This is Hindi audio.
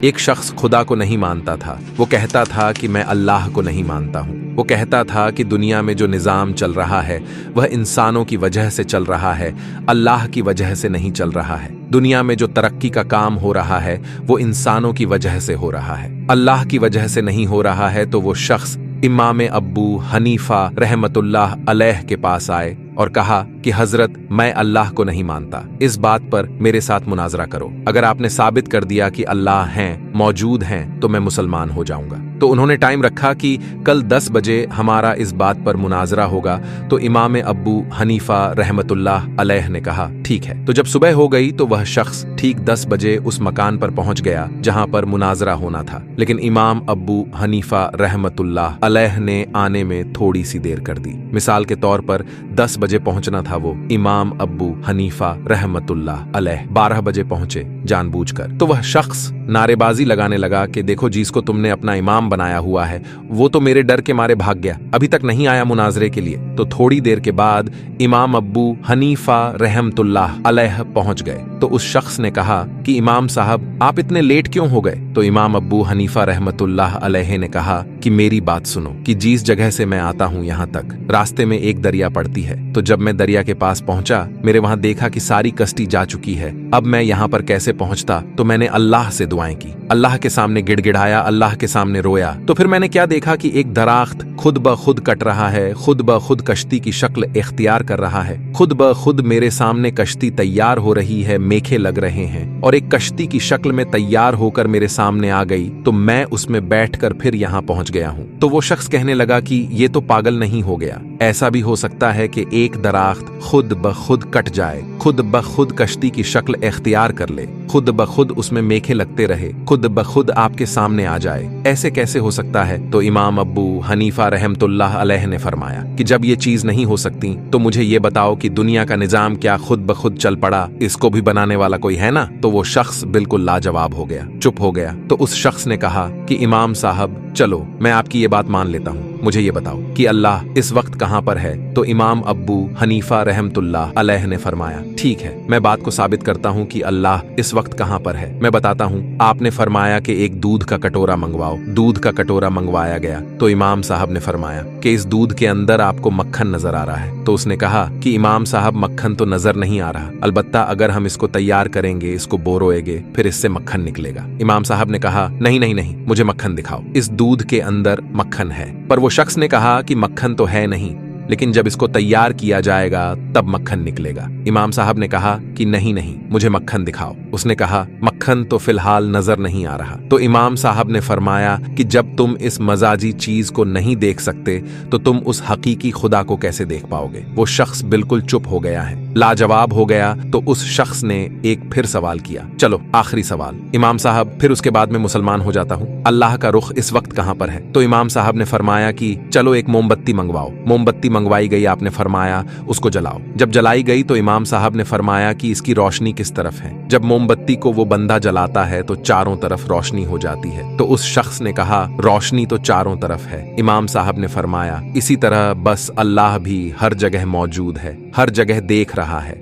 एक शख्स खुदा को नहीं मानता था। वो कहता था कि मैं अल्लाह को नहीं मानता हूँ। वो कहता था कि दुनिया में जो निज़ाम चल रहा है वह इंसानों की वजह से चल रहा है, अल्लाह की वजह से नहीं चल रहा है। दुनिया में जो तरक्की का काम हो रहा है वो इंसानों की वजह से हो रहा है, अल्लाह की वजह से नहीं हो रहा है। तो वो शख्स इमाम अब्बू हनीफा रहमतुल्लाह अलैह के पास आए और कहा कि हजरत, मैं अल्लाह को नहीं मानता, इस बात पर मेरे साथ मुनाजरा करो। अगर आपने साबित कर दिया कि अल्लाह हैं, मौजूद हैं, तो मैं मुसलमान हो जाऊंगा। तो उन्होंने टाइम रखा कि कल 10 बजे हमारा इस बात पर मुनाजरा होगा। तो इमाम अब्बू हनीफा रहमतुल्लाह अलैह ने कहा ठीक है। तो जब सुबह हो गई तो वह शख्स ठीक 10 बजे उस मकान पर पहुंच गया जहां पर मुनाजरा होना था। लेकिन इमाम अब्बू हनीफा रहमतुल्लाह अलैह ने आने में थोड़ी सी देर कर दी। मिसाल के तौर पर 10 बजे पहुंचना था वो, इमाम अब्बू हनीफा रहमतुल्लाह अलैह 12 बजे पहुंचे जानबूझकर। तो वह शख्स नारेबाजी लगाने लगा कि देखो, जिसको तुमने अपना इमाम बनाया हुआ है वो तो मेरे डर के मारे भाग गया, अभी तक नहीं आया मुनाजरे के लिए। तो थोड़ी देर के बाद इमाम अब्बू हनीफा रहमतुल्लाह अलैह पहुंच गए। तो उस शख्स ने कहा कि इमाम साहब, आप इतने लेट क्यों हो गए? तो इमाम अब्बू हनीफा रहमतुल्लाह अलैह ने कहा कि मेरी बात सुनो कि जिस जगह से मैं आता हूं यहां तक रास्ते में एक दरिया पड़ती है। तो जब मैं दरिया के पास पहुंचा, मेरे वहां देखा कि सारी कश्ती जा चुकी है। अब मैं यहां पर कैसे पहुंचता? तो मैंने अल्लाह से दुआएं की, अल्लाह के सामने गिड़गिड़ाया, अल्लाह के सामने रोया। तो फिर मैंने क्या देखा कि एक दरख्त खुद ब खुद कट रहा है, खुद ब खुद कश्ती की शक्ल इख्तियार कर रहा है, खुद ब खुद मेरे सामने कश्ती तैयार हो रही है, मेखे लग रहे हैं और एक कश्ती की शक्ल में तैयार होकर मेरे सामने आ गई। तो मैं उसमें बैठकर फिर यहां पहुंच गया हूं। तो वो शख्स कहने लगा कि ये तो पागल नहीं हो गया, ऐसा भी हो सकता है कि एक दरख्त खुद ब खुद कट जाए, खुद ब खुद कश्ती की शक्ल इख्तियार कर ले, खुद ब खुद उसमें मेखे लगते रहे, खुद ब खुद आपके सामने आ जाए। ऐसे कैसे हो सकता है? तो इमाम अब्बू हनीफा रहमतुल्लाह अलैह ने फरमाया कि जब ये चीज नहीं हो सकती तो मुझे ये बताओ कि दुनिया का निजाम क्या खुद ब खुद चल पड़ा? इसको भी बनाने वाला कोई है ना? तो वो शख्स बिल्कुल लाजवाब हो गया, चुप हो गया। तो उस शख्स ने कहा कि इमाम साहब, चलो मैं आपकी ये बात मान लेता हूँ, मुझे ये बताओ कि अल्लाह इस वक्त कहां पर है? तो इमाम अब्बू हनीफा रहमतुल्लाह अलैह ने फरमाया ठीक है, मैं बात को साबित करता हूं कि अल्लाह इस वक्त कहां पर है। मैं बताता हूं। आपने फरमाया कि एक दूध का कटोरा मंगवाओ, दूध का कटोरा मंगवाया गया। तो इमाम साहब ने फरमाया कि इस दूध के अंदर आपको मक्खन नजर आ रहा है। तो उसने कहा कि इमाम साहब, मक्खन तो नजर नहीं आ रहा, अलबत्ता अगर हम इसको तैयार करेंगे, इसको बोरोएंगे, फिर इससे मक्खन निकलेगा। इमाम साहब ने कहा नहीं नहीं नहीं, मुझे मक्खन दिखाओ, इस दूध के अंदर मक्खन है। पर वो शख्स ने कहा कि मक्खन तो है नहीं, लेकिन जब इसको तैयार किया जाएगा तब मक्खन निकलेगा। इमाम साहब ने कहा कि नहीं नहीं, मुझे मक्खन दिखाओ। उसने कहा मक्खन तो फिलहाल नजर नहीं आ रहा। तो इमाम साहब ने फरमाया कि जब तुम इस मजाजी चीज को नहीं देख सकते तो तुम उस हकीकी खुदा को कैसे देख पाओगे? वो शख्स बिल्कुल चुप हो गया है, लाजवाब हो गया। तो उस शख्स ने एक फिर सवाल किया, चलो आखिरी सवाल इमाम साहब, फिर उसके बाद मैं मुसलमान हो जाता हूँ, अल्लाह का रुख इस वक्त कहां पर है? तो इमाम साहब ने फरमाया कि चलो एक मोमबत्ती मंगवाओ। मोमबत्ती मंगवाई गई, आपने फरमाया उसको जलाओ। जब जलाई गई तो इमाम साहब ने फरमाया कि इसकी रोशनी किस तरफ है? जब मोमबत्ती को वो बंदा जलाता है तो चारों तरफ रोशनी हो जाती है। तो उस शख्स ने कहा रोशनी तो चारों तरफ है। इमाम साहब ने फरमाया इसी तरह बस अल्लाह भी हर जगह मौजूद है, हर जगह देख रहा है।